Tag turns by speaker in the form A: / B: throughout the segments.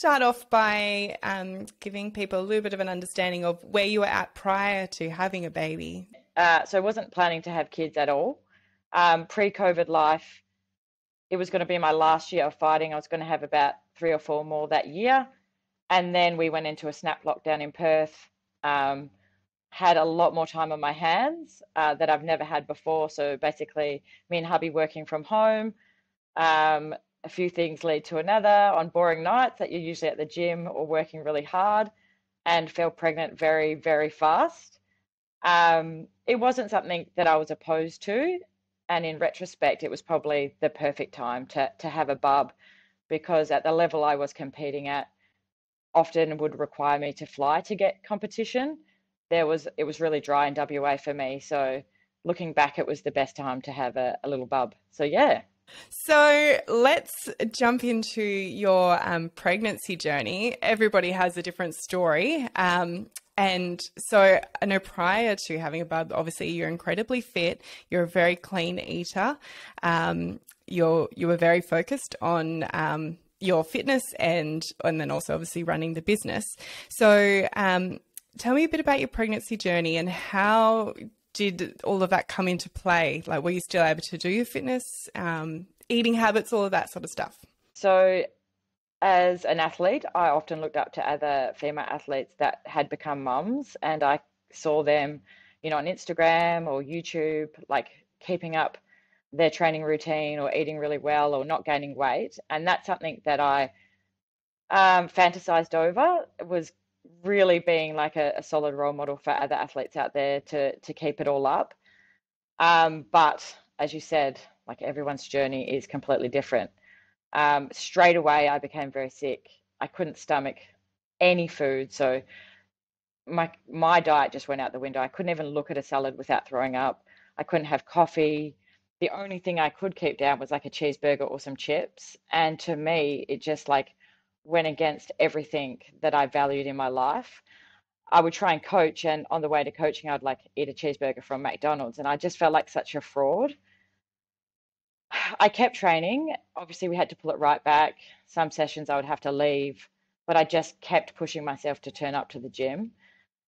A: start off by giving people a little bit of an understanding of where you were at prior to having a baby?
B: So I wasn't planning to have kids at all. Pre-COVID life, it was going to be my last year of fighting. I was going to have about 3 or 4 more that year. And then we went into a snap lockdown in Perth. Had a lot more time on my hands that I've never had before. So basically, me and hubby working from home. A few things lead to another on boring nights that you're usually at the gym or working really hard, and fell pregnant very, very fast. It wasn't something that I was opposed to. And in retrospect, it was probably the perfect time to have a bub, because at the level I was competing at, often would require me to fly to get competition. It was really dry in WA for me. So looking back, it was the best time to have a little bub. So yeah.
A: So let's jump into your pregnancy journey. Everybody has a different story. And so I know prior to having a bub, obviously you're incredibly fit. You're a very clean eater. You were very focused on your fitness and then also obviously running the business. So tell me a bit about your pregnancy journey and how did all of that come into play? Like, were you still able to do your fitness, eating habits, all of that sort of stuff?
B: So as an athlete, I often looked up to other female athletes that had become mums, and I saw them, on Instagram or YouTube, like keeping up their training routine or eating really well or not gaining weight. And that's something that I fantasized over, was really being like a solid role model for other athletes out there to keep it all up. But as you said, like everyone's journey is completely different. Straight away, I became very sick. I couldn't stomach any food. So my diet just went out the window. I couldn't even look at a salad without throwing up. I couldn't have coffee. The only thing I could keep down was like a cheeseburger or some chips. And to me, it just like went against everything that I valued in my life. I would try and coach, and on the way to coaching, I'd like eat a cheeseburger from McDonald's, and I just felt like such a fraud. I kept training. Obviously, we had to pull it right back. Some sessions I would have to leave, but I just kept pushing myself to turn up to the gym.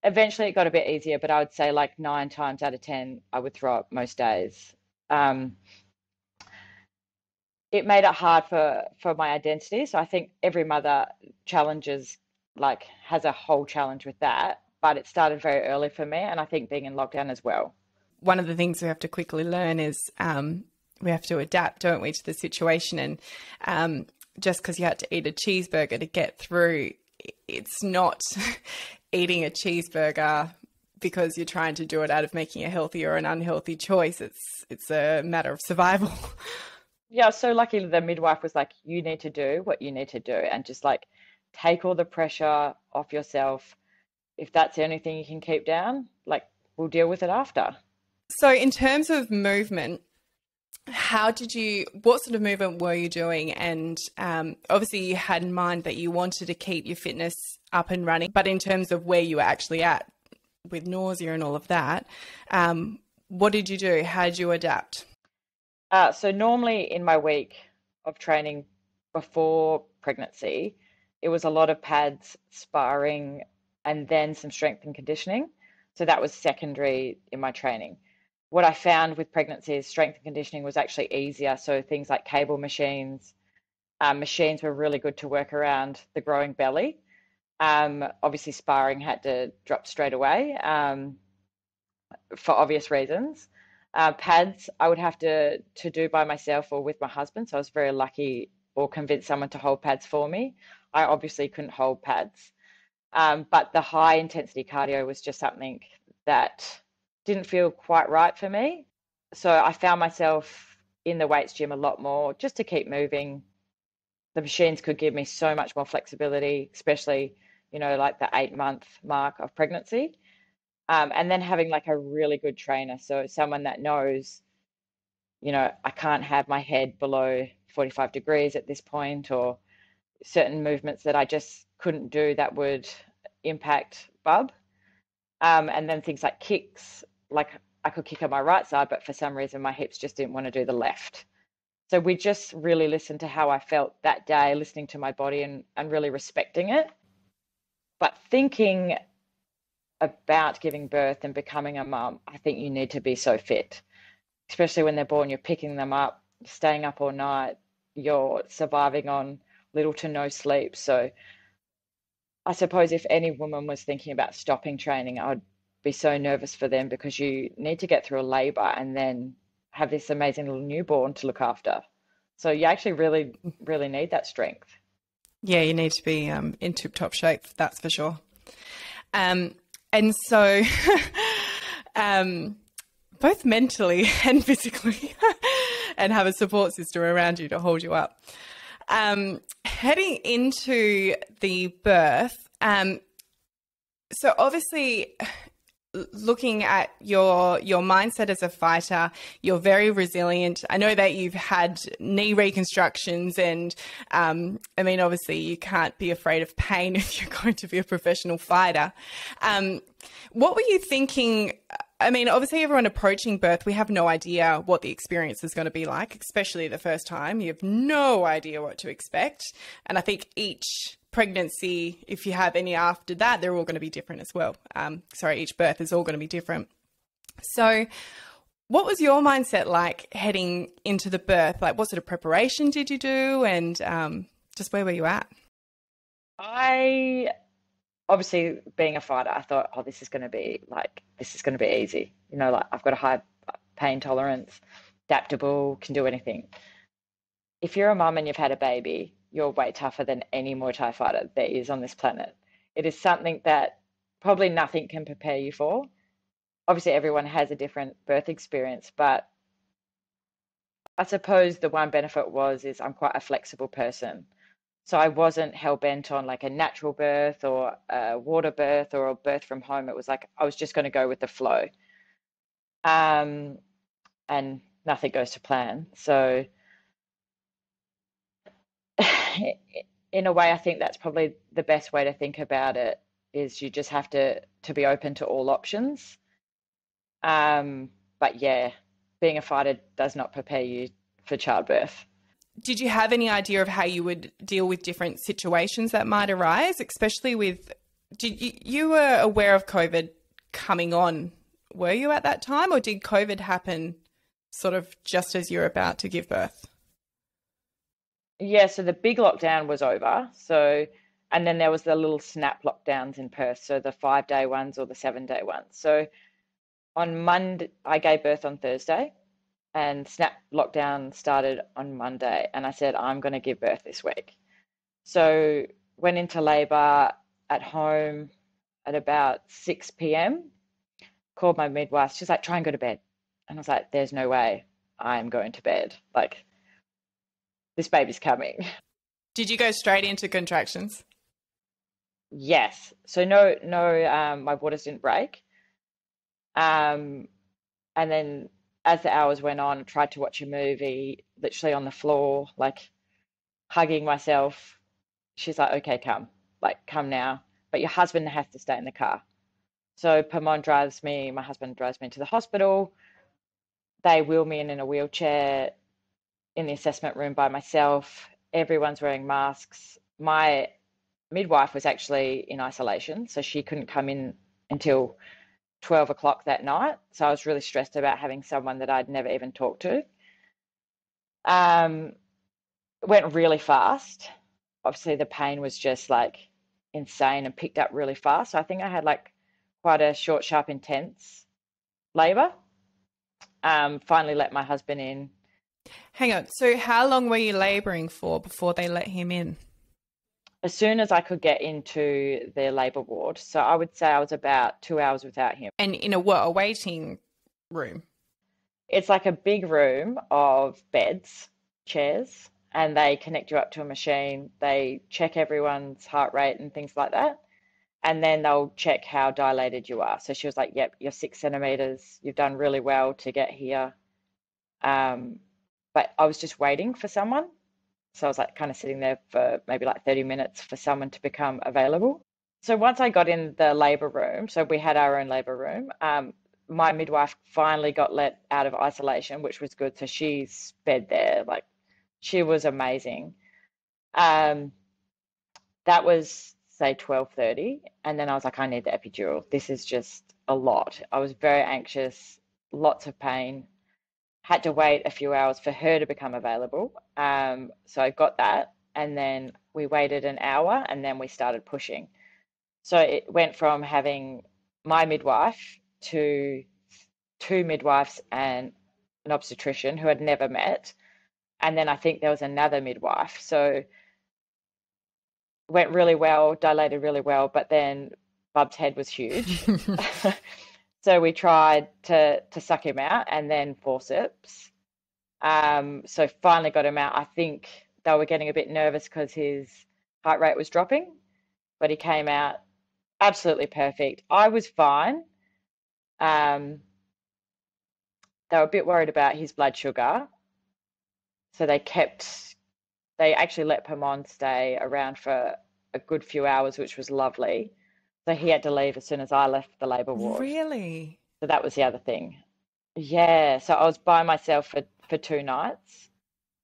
B: Eventually, it got a bit easier, but I would say like 9 times out of 10, I would throw up most days. Um, it made it hard for my identity. So I think every mother challenges, like has a whole challenge with that, but it started very early for me, and I think being in lockdown as well.
A: One of the things we have to quickly learn is we have to adapt, don't we, to the situation. And just because you had to eat a cheeseburger to get through, it's not eating a cheeseburger because you're trying to do it out of making a healthy or an unhealthy choice. It's a matter of survival.
B: Yeah, I was so lucky the midwife was like, you need to do what you need to do, and just like take all the pressure off yourself. If that's the only thing you can keep down, like we'll deal with it after.
A: So in terms of movement, what sort of movement were you doing? And obviously you had in mind that you wanted to keep your fitness up and running, but in terms of where you were actually at with nausea and all of that, what did you do? How did you adapt?
B: So normally in my week of training before pregnancy, it was a lot of pads, sparring, and then some strength and conditioning. So that was secondary in my training. What I found with pregnancy is strength and conditioning was actually easier. So things like cable machines, machines were really good to work around the growing belly. Obviously, sparring had to drop straight away for obvious reasons. Pads I would have to do by myself or with my husband. So I was very lucky, or convinced someone to hold pads for me. I obviously couldn't hold pads. But the high intensity cardio was just something that didn't feel quite right for me. So I found myself in the weights gym a lot more just to keep moving. The machines could give me so much more flexibility, especially, like the 8-month mark of pregnancy. And then having like a really good trainer. So someone that knows, I can't have my head below 45 degrees at this point, or certain movements that I just couldn't do that would impact bub. And then things like kicks, like I could kick on my right side, but for some reason my hips just didn't want to do the left. So we just really listened to how I felt that day, listening to my body and really respecting it. But thinking about giving birth and becoming a mum, I think you need to be so fit, especially when they're born. You're picking them up, staying up all night, you're surviving on little to no sleep. So I suppose if any woman was thinking about stopping training, I'd be so nervous for them because you need to get through a labor and then have this amazing little newborn to look after. So you actually really, really need that strength.
A: Yeah, you need to be in tip-top shape, that's for sure. And so both mentally and physically and have a support system around you to hold you up. Heading into the birth, so obviously looking at your mindset as a fighter, you're very resilient. I know that you've had knee reconstructions and I mean, obviously you can't be afraid of pain if you're going to be a professional fighter. What were you thinking? I mean, obviously everyone approaching birth, we have no idea what the experience is going to be like, especially the first time. You have no idea what to expect. And I think each pregnancy, if you have any after that, they're all going to be different as well. Each birth is all going to be different. So what was your mindset like heading into the birth? Like what sort of preparation did you do and just where were you at?
B: I obviously being a fighter, I thought, oh, this is going to be easy. You know, like I've got a high pain tolerance, adaptable, can do anything. If you're a mum and you've had a baby, you're way tougher than any Muay Thai fighter there is on this planet. It is something that probably nothing can prepare you for. Obviously, everyone has a different birth experience, but I suppose the one benefit is I'm quite a flexible person. So I wasn't hell-bent on like a natural birth or a water birth or a birth from home. It was like I was just going to go with the flow. And nothing goes to plan. So in a way, I think that's probably the best way to think about it is you just have to be open to all options. But yeah, being a fighter does not prepare you for childbirth.
A: Did you have any idea of how you would deal with different situations that might arise, especially with, you were aware of COVID coming on, were you at that time, or did COVID happen sort of just as you're about to give birth?
B: Yeah, so the big lockdown was over. So, and then there was the little snap lockdowns in Perth, so the 5-day ones or the 7-day ones. So on Monday, I gave birth on Thursday. And snap lockdown started on Monday, and I said, I'm going to give birth this week. So went into labour at home at about 6 p.m, called my midwife. She's like, try and go to bed. And I was like, there's no way I'm going to bed. Like, this baby's coming.
A: Did you go straight into contractions?
B: Yes. So no, my waters didn't break. And then as the hours went on, I tried to watch a movie, literally on the floor, like hugging myself. She's like, okay, come now. But your husband has to stay in the car. So my husband drives me to the hospital. They wheel me in a wheelchair in the assessment room by myself. Everyone's wearing masks. My midwife was actually in isolation, so she couldn't come in until 12 o'clock that night. So I was really stressed about having someone that I'd never even talked to. It went really fast. Obviously the pain was just like insane and picked up really fast. So I think I had like quite a short, sharp, intense labor. Finally let my husband in.
A: Hang on. So how long were you laboring for before they let him in?
B: As soon as I could get into the labour ward. So I would say I was about 2 hours without him.
A: And in a waiting room?
B: It's like a big room of beds, chairs, and they connect you up to a machine. They check everyone's heart rate and things like that. And then they'll check how dilated you are. So she was like, yep, you're 6 centimetres. You've done really well to get here. But I was just waiting for someone. So I was like kind of sitting there for maybe like 30 minutes for someone to become available. So once I got in the labour room, so we had our own labour room, my midwife finally got let out of isolation, which was good. So she sped there like She was amazing. Um, that was say 12:30, and then I was like, I need the epidural. This is just a lot. I was very anxious, lots of pain. Had to wait a few hours for her to become available. So I got that, and then we waited an hour, and then we started pushing. So it went from having my midwife to two midwives and an obstetrician who had never met. And then I think there was another midwife. So went really well, dilated really well, but then Bub's head was huge. So we tried to suck him out and then forceps. So finally got him out. I think they were getting a bit nervous because his heart rate was dropping, but he came out absolutely perfect. I was fine. Um, they were a bit worried about his blood sugar, so they actually let Pomon stay around for a good few hours, which was lovely. So he had to leave as soon as I left the labour ward.
A: Really?
B: So that was the other thing. Yeah, so I was by myself for 2 nights.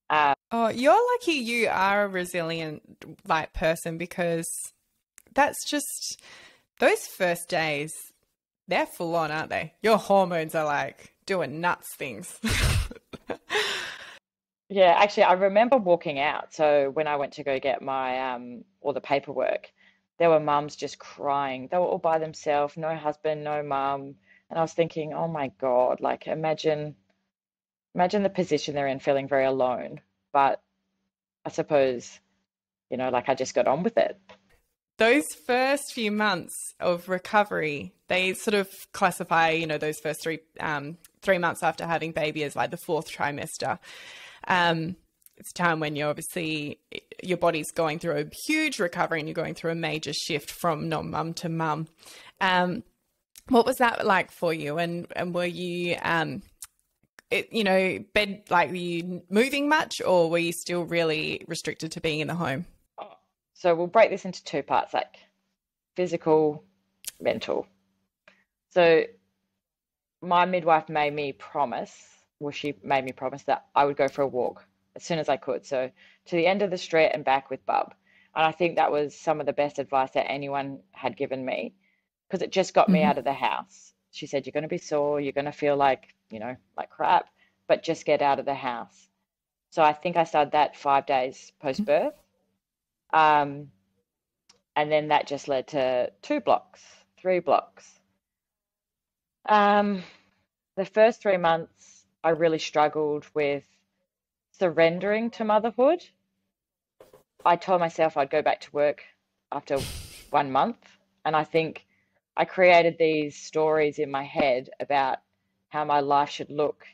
A: Oh, you're lucky you are a resilient like person, because that's just those first days, they're full on, aren't they? Your hormones are like doing nuts things.
B: Yeah, actually, I remember walking out. So when I went to go get my all the paperwork, there were mums just crying. They were all by themselves, no husband, no mum. And I was thinking, oh my God, like imagine the position they're in, feeling very alone. But I suppose, like I just got on with it.
A: Those first few months of recovery, they sort of classify, those first 3 months after having baby as like the fourth trimester. It's a time when your body's going through a huge recovery and you're going through a major shift from non-mum to mum. What was that like for you? And were you, were you moving much, or were you still really restricted to being in the home?
B: So we'll break this into two parts, like physical, mental. So my midwife made me promise, she made me promise that I would go for a walk as soon as I could. So to the end of the street and back with Bub. And I think that was some of the best advice that anyone had given me, because it just got me out of the house. She said, you're going to be sore, you're going to feel like crap, but just get out of the house. So I think I started that 5 days post-birth. And then that just led to 2 blocks, 3 blocks. The first 3 months, I really struggled with surrendering to motherhood. I told myself I'd go back to work after 1 month. And I think I created these stories in my head about how my life should look,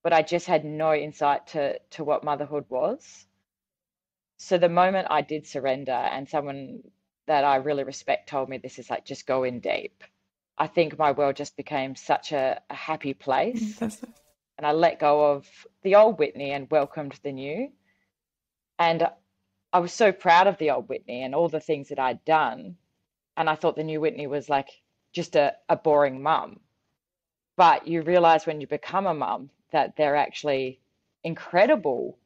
B: but I just had no insight to what motherhood was. So the moment I did surrender and someone that I really respect told me this is like, just go in deep, I think my world just became such a happy place. And I let go of the old Whitney and welcomed the new. And I was so proud of the old Whitney and all the things that I'd done. And I thought the new Whitney was like just a boring mum. But you realize when you become a mum that they're actually incredible.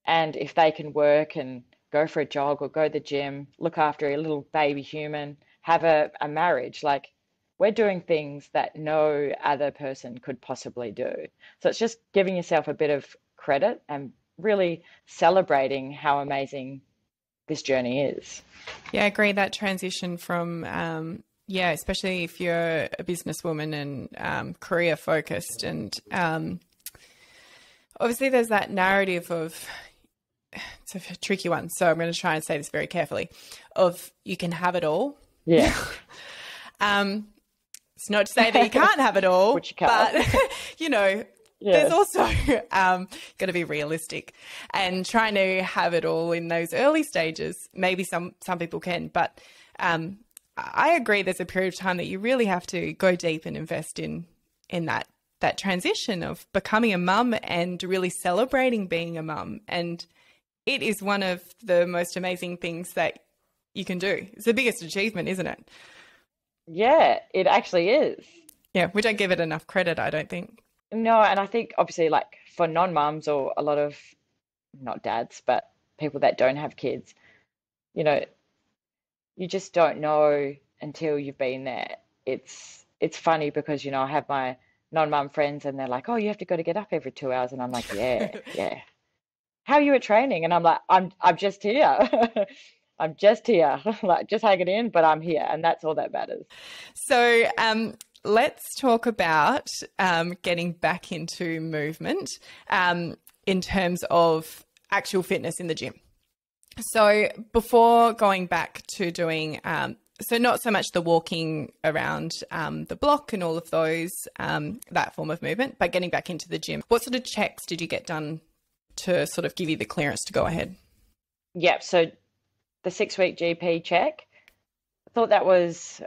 B: And if they can work and go for a jog or go to the gym, look after a little baby human, have a marriage, like we're doing things that no other person could possibly do. So it's just giving yourself a bit of credit and really celebrating how amazing this journey is.
A: Yeah, I agree. That transition from, especially if you're a businesswoman and career focused, and obviously there's that narrative of, it's a tricky one, so I'm going to try and say this very carefully, of you can have it all.
B: Yeah.
A: It's not to say that you can't have it all,
B: which you can't.
A: But, there's also got to be realistic, and trying to have it all in those early stages. Maybe some people can, but I agree there's a period of time that you really have to go deep and invest in that transition of becoming a mum and really celebrating being a mum. And it is one of the most amazing things that you can do. It's the biggest achievement, isn't it?
B: Yeah, it actually is.
A: Yeah, we don't give it enough credit, I don't think.
B: No, and I think obviously like for non-mums or a lot of not dads, but people that don't have kids, you know, you just don't know until you've been there. It's funny because, I have my non-mum friends and they're like, "Oh, you have to go to get up every 2 hours." And I'm like, "Yeah, yeah. How are you at training?" And I'm like, I'm just here. I'm just here. Like just hang it in, but I'm here, and that's all that matters.
A: So let's talk about getting back into movement in terms of actual fitness in the gym. So before going back to doing, so not so much the walking around the block and all of those, that form of movement, but getting back into the gym. What sort of checks did you get done to sort of give you the clearance to go ahead?
B: Yep. So the 6-week GP check, I thought that was,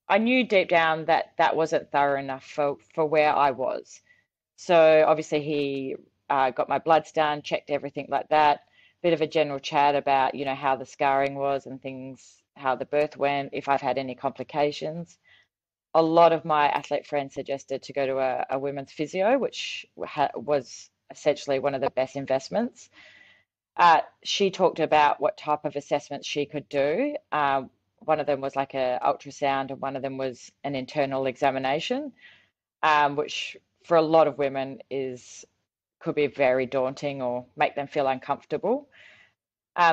B: I knew deep down that that wasn't thorough enough for where I was. So obviously he got my bloods done, checked everything like that. Bit of a general chat about, how the scarring was and things, how the birth went, if I've had any complications. A lot of my athlete friends suggested to go to a women's physio, which was essentially one of the best investments. She talked about what type of assessments she could do. One of them was like a ultrasound, and one of them was an internal examination, which for a lot of women could be very daunting or make them feel uncomfortable.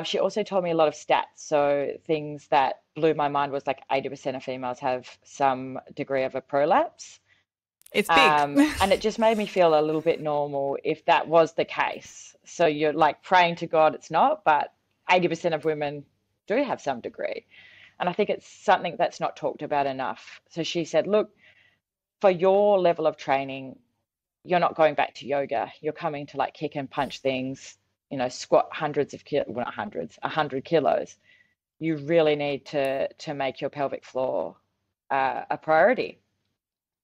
B: She also told me a lot of stats. So things that blew my mind was like 80% of females have some degree of a prolapse.
A: It's big.
B: And it just made me feel a little bit normal if that was the case. So you're like praying to God it's not, but 80% of women do have some degree. And I think it's something that's not talked about enough. So she said, look, for your level of training, you're not going back to yoga. You're coming to like kick and punch things, squat hundreds of kilos, well, not hundreds, 100 kilos. You really need to make your pelvic floor a priority.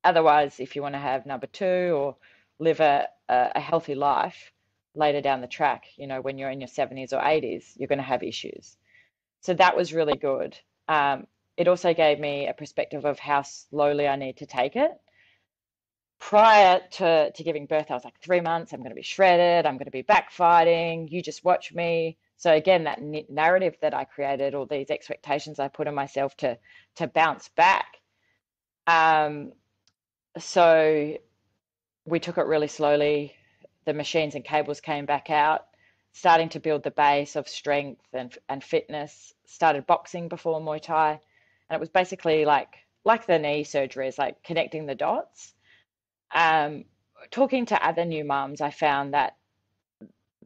B: Otherwise, if you want to have number two or live a healthy life later down the track, when you're in your 70s or 80s, you're going to have issues. So that was really good. It also gave me a perspective of how slowly I need to take it. Prior to giving birth, I was like, 3 months, I'm going to be shredded, I'm going to be back fighting, you just watch me. So again, that narrative that I created, all these expectations I put on myself to bounce back. So we took it really slowly. The machines and cables came back out, starting to build the base of strength and fitness. Started boxing before Muay Thai. And it was basically like the knee surgery, is like connecting the dots. Talking to other new mums, I found that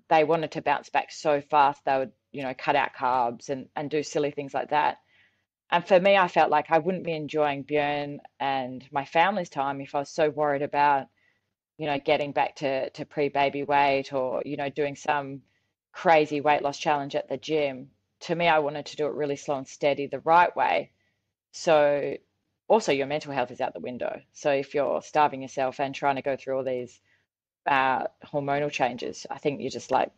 B: they wanted to bounce back so fast they would, cut out carbs and do silly things like that. And for me, I felt like I wouldn't be enjoying Björn and my family's time if I was so worried about, getting back to pre-baby weight or, doing some crazy weight loss challenge at the gym. To me, I wanted to do it really slow and steady the right way. So also your mental health is out the window. So if you're starving yourself and trying to go through all these hormonal changes, I think you're just like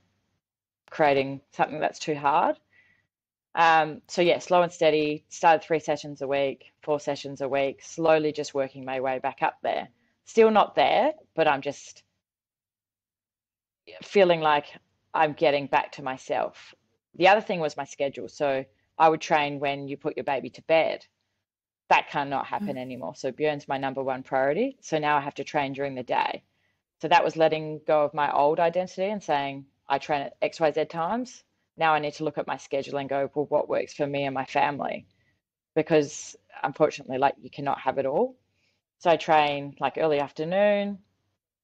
B: creating something that's too hard. So yeah, slow and steady, started 3 sessions a week, 4 sessions a week, slowly just working my way back up there. Still not there, but I'm just feeling like I'm getting back to myself. The other thing was my schedule. So I would train when you put your baby to bed. That cannot happen anymore. So Björn's my number one priority. So now I have to train during the day. So that was letting go of my old identity and saying I train at XYZ times. Now I need to look at my schedule and go, well, what works for me and my family? Because unfortunately, like you cannot have it all. So I train like early afternoon,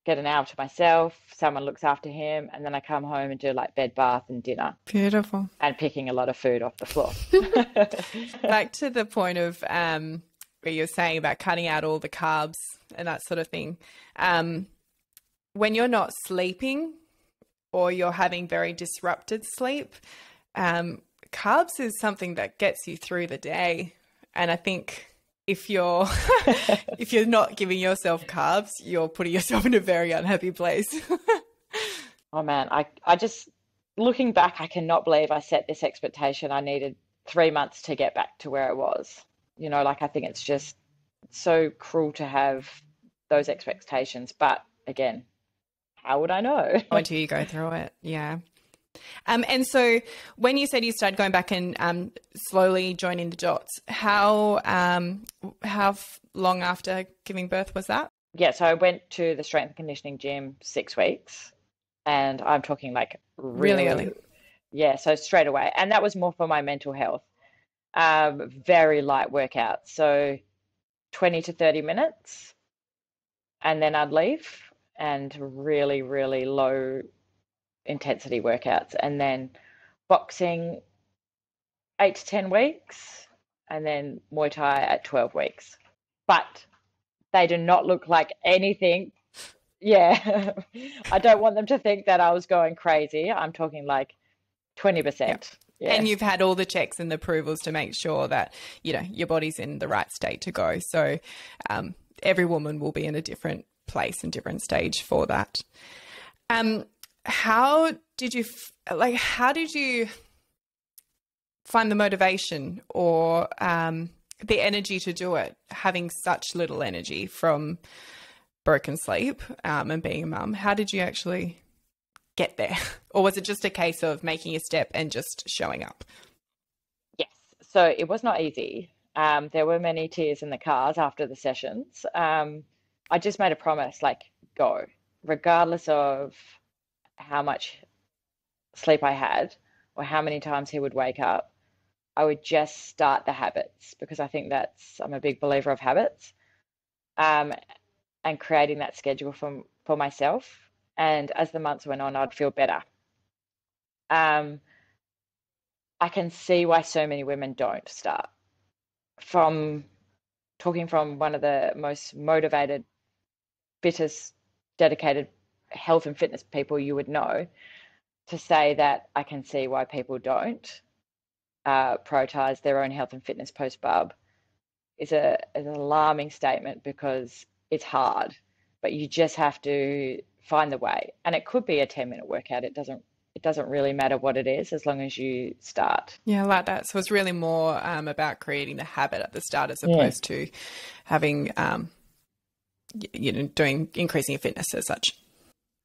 B: get an hour to myself, someone looks after him, and then I come home and do like bed, bath, and dinner.
A: Beautiful.
B: And picking a lot of food off the floor.
A: Back to the point of where you're saying about cutting out all the carbs and that sort of thing. When you're not sleeping or you're having very disrupted sleep, carbs is something that gets you through the day. And I think if you're if you're not giving yourself carbs, you're putting yourself in a very unhappy place.
B: Oh man, I just, looking back, I cannot believe I set this expectation. I needed 3 months to get back to where it was. I think it's just so cruel to have those expectations. But again, how would I know?
A: Until you go through it. Yeah. And so when you said you started going back and slowly joining the dots, how long after giving birth was that?
B: Yeah, so I went to the strength and conditioning gym 6 weeks, and I'm talking like
A: Really
B: really,
A: early.
B: yeah, so straight away. And that was more for my mental health. Very light workouts, so 20 to 30 minutes, and then I'd leave, and really, really low intensity workouts, and then boxing 8 to 10 weeks, and then Muay Thai at 12 weeks. But they do not look like anything. Yeah. I don't want them to think that I was going crazy. I'm talking like
A: Yeah.
B: 20%. Yeah.
A: And you've had all the checks and the approvals to make sure that, your body's in the right state to go. So every woman will be in a different place and different stage for that. How did you find the motivation or the energy to do it, having such little energy from broken sleep and being a mum? How did you actually get there? Or was it just a case of making a step and just showing up?
B: Yes. So it was not easy. There were many tears in the cars after the sessions. I just made a promise, like, go, regardless of how much sleep I had or how many times he would wake up. I would just start the habits, because I think I'm a big believer of habits, um, and creating that schedule for myself. And as the months went on, I'd feel better. Um, I can see why so many women don't start. From talking from one of the most motivated, fittest, dedicated health and fitness people you would know, to say that I can see why people don't prioritize their own health and fitness post bub is an alarming statement, because it's hard, but you just have to find the way. And it could be a 10-minute workout. It doesn't really matter what it is, as long as you start.
A: Yeah, I like that. So it's really more about creating the habit at the start as
B: Yeah.
A: opposed to having, doing increasing your fitness as such.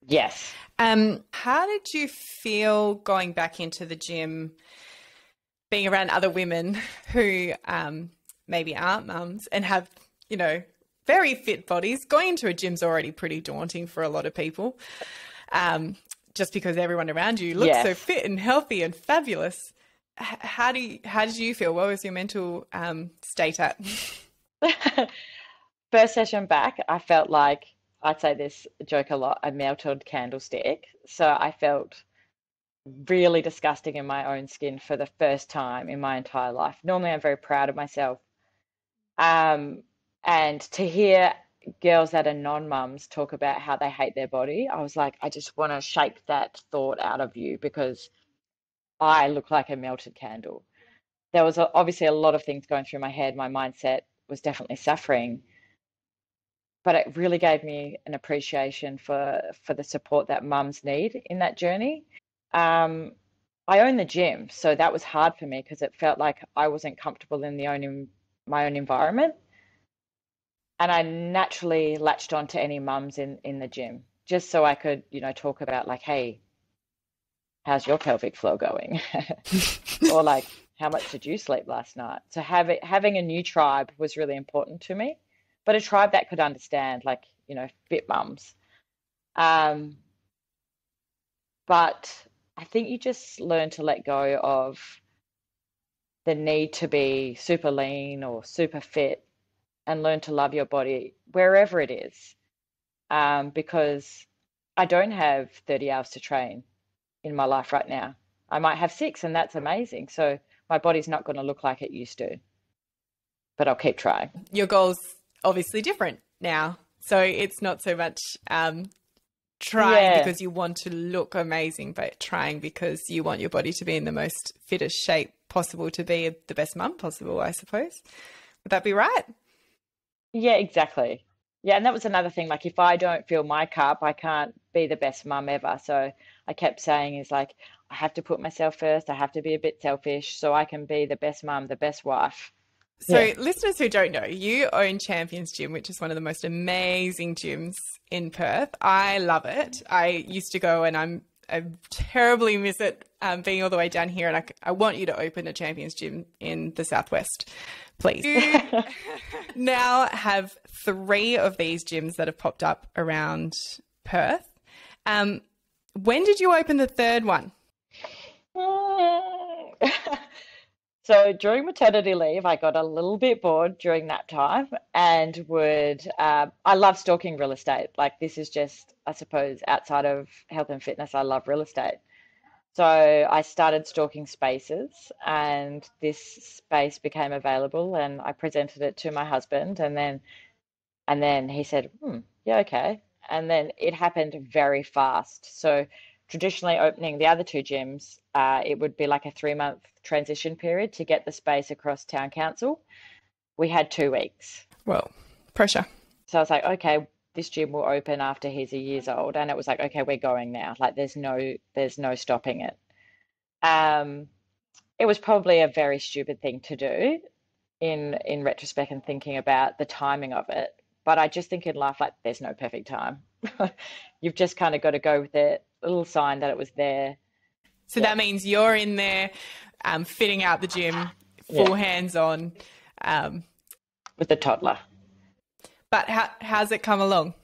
B: Yes.
A: How did you feel going back into the gym, being around other women who maybe aren't mums and have, very fit bodies? Going into a gym's already pretty daunting for a lot of people, just because everyone around you looks so
B: Yes.
A: fit and healthy and fabulous. How did you feel? What was your mental state at?
B: First session back, I felt like, I'd say this joke a lot, a melted candlestick. So I felt really disgusting in my own skin for the first time in my entire life. Normally, I'm very proud of myself. Um, and to hear girls that are non-mums talk about how they hate their body, I was like, I just want to shake that thought out of you, because I look like a melted candle. There was obviously a lot of things going through my head. My mindset was definitely suffering, but it really gave me an appreciation for the support that mums need in that journey. Um, I own the gym, so that was hard for me, because it felt like I wasn't comfortable in my own environment, and I naturally latched on to any mums in the gym, just so I could, talk about, like, hey, how's your pelvic floor going? Or like, how much did you sleep last night? So having a new tribe was really important to me, but a tribe that could understand, like, fit mums. Um, but I think you just learn to let go of the need to be super lean or super fit, and learn to love your body wherever it is. Because I don't have 30 hours to train in my life right now. I might have 6, and that's amazing. So my body's not going to look like it used to, but I'll keep trying.
A: Your goal's obviously different now. So it's not so much trying
B: Yeah,
A: because you want to look amazing, but trying because you want your body to be in the most fittest shape possible to be the best mum possible, I suppose. Would that be right?
B: yeah, exactly. Yeah, and that was another thing. Like, if I don't fill my cup, I can't be the best mum ever. So I kept saying, is like, I have to put myself first. I have to be a bit selfish so I can be the best mum, the best wife. Yeah.
A: So listeners who don't know, you own Champions Gym, which is one of the most amazing gyms in Perth. I love it. I used to go and I'm I terribly miss it being all the way down here, and I want you to open a Champions Gym in the Southwest, please. You now have 3 of these gyms that have popped up around Perth. When did you open the 3rd one?
B: So during maternity leave, I got a little bit bored during that time and I love stalking real estate. Like this is just, I suppose, outside of health and fitness, I love real estate. So I started stalking spaces and this space became available and I presented it to my husband and then he said, yeah, okay. And then it happened very fast. So traditionally opening the other 2 gyms, it would be like a 3-month transition period to get the space across town council. We had 2 weeks.
A: Well, pressure.
B: So I was like, okay, this gym will open after he's a year old. And it was like, okay, we're going now. Like there's no stopping it. It was probably a very stupid thing to do in retrospect and thinking about the timing of it. But I just think in life, like there's no perfect time. You've just kind of got to go with it. A little sign that it was there.
A: So that means you're in there fitting out the gym, full hands on.
B: With the toddler.
A: But how's it come along?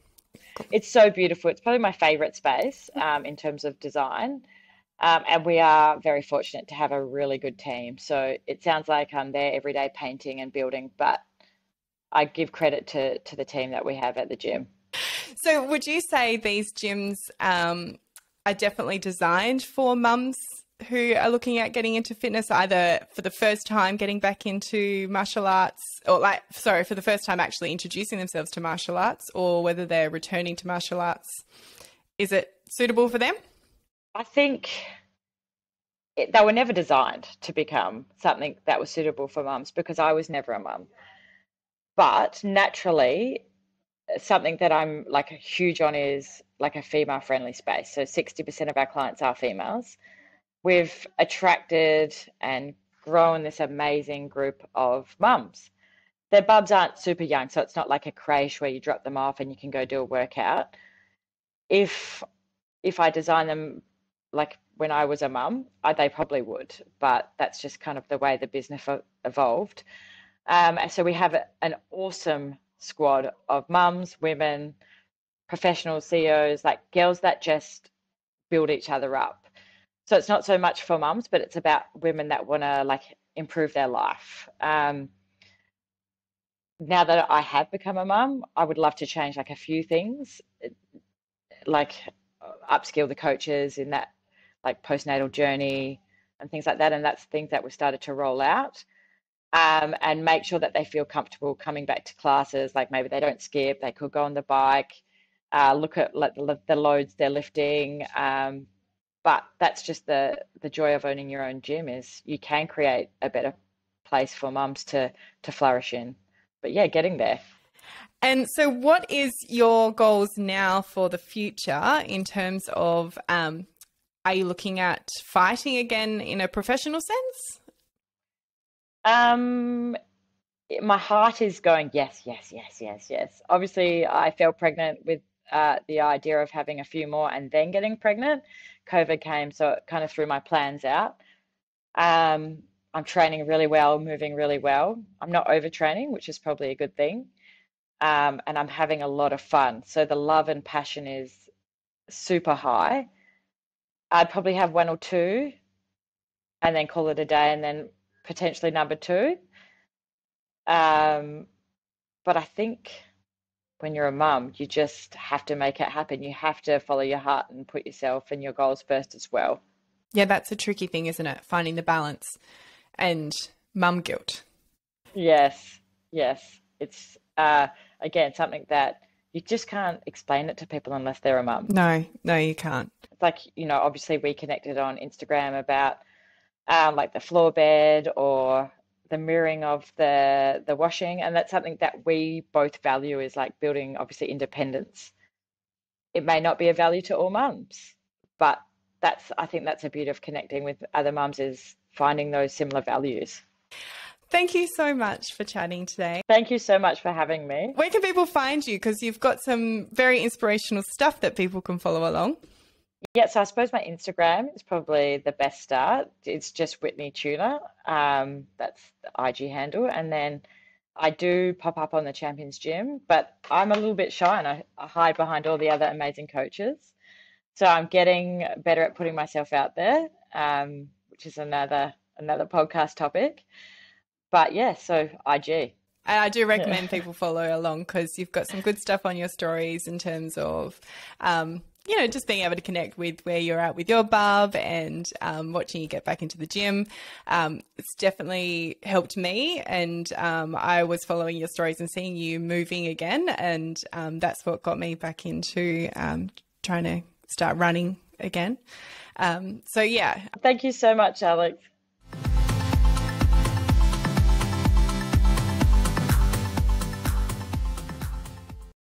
B: It's so beautiful. It's probably my favourite space in terms of design. And we are very fortunate to have a really good team. So it sounds like I'm there every day painting and building, but I give credit to the team that we have at the gym.
A: So would you say these gyms are definitely designed for mums who are looking at getting into fitness, either for the first time getting back into martial arts or for the first time actually introducing themselves to martial arts, or whether they're returning to martial arts? Is it suitable for them?
B: I think they were never designed to become something that was suitable for mums because I was never a mum. But naturally, something that I'm like huge on is like a female friendly space. So 60% of our clients are females. We've attracted and grown this amazing group of mums. Their bubs aren't super young, so it's not like a creche where you drop them off and you can go do a workout. If I design them like when I was a mum, they probably would, but that's just kind of the way the business evolved. So we have an awesome squad of mums, women, professional CEOs, like girls that just build each other up. So it's not so much for mums, but it's about women that want to like improve their life. Now that I have become a mum, I would love to change like a few things, like upskill the coaches in that like postnatal journey and things like that. And that's things that we've started to roll out. And make sure that they feel comfortable coming back to classes. Like maybe they don't skip, they could go on the bike, look at like the loads they're lifting. But that's just the joy of owning your own gym is you can create a better place for mums to flourish in. But yeah, getting there.
A: And so what is your goals now for the future in terms of, are you looking at fighting again in a professional sense?
B: My heart is going, yes. Obviously, I fell pregnant with the idea of having a few more and then getting pregnant. COVID came, so it kind of threw my plans out. I'm training really well, moving really well. I'm not overtraining, which is probably a good thing. And I'm having a lot of fun. So the love and passion is super high. I'd probably have 1 or 2 and then call it a day and then potentially number 2. But I think when you're a mum, you just have to make it happen. You have to follow your heart and put yourself and your goals first as well.
A: Yeah, that's a tricky thing, isn't it? Finding the balance and mum guilt.
B: Yes. It's, again, something that you just can't explain it to people unless they're a mum.
A: No, you can't.
B: It's like, obviously we connected on Instagram about like the floor bed or the mirroring of the washing, and that's something that we both value is like building obviously independence. It may not be a value to all mums, but I think that's a beauty of connecting with other mums is finding those similar values.
A: Thank you so much for chatting today.
B: Thank you so much for having me.
A: Where can people find you? Because you've got some very inspirational stuff that people can follow along.
B: Yeah, so I suppose my Instagram is probably the best start. It's just Whitney Tuna. That's the IG handle. And then I do pop up on the Champions Gym, but I'm a little bit shy and I hide behind all the other amazing coaches. So I'm getting better at putting myself out there, which is another podcast topic. But yeah, so IG.
A: And I do recommend people follow along because you've got some good stuff on your stories in terms of, just being able to connect with where you're at with your bub and watching you get back into the gym. It's definitely helped me. And I was following your stories and seeing you moving again. And that's what got me back into trying to start running again. So, yeah.
B: Thank you so much, Alex.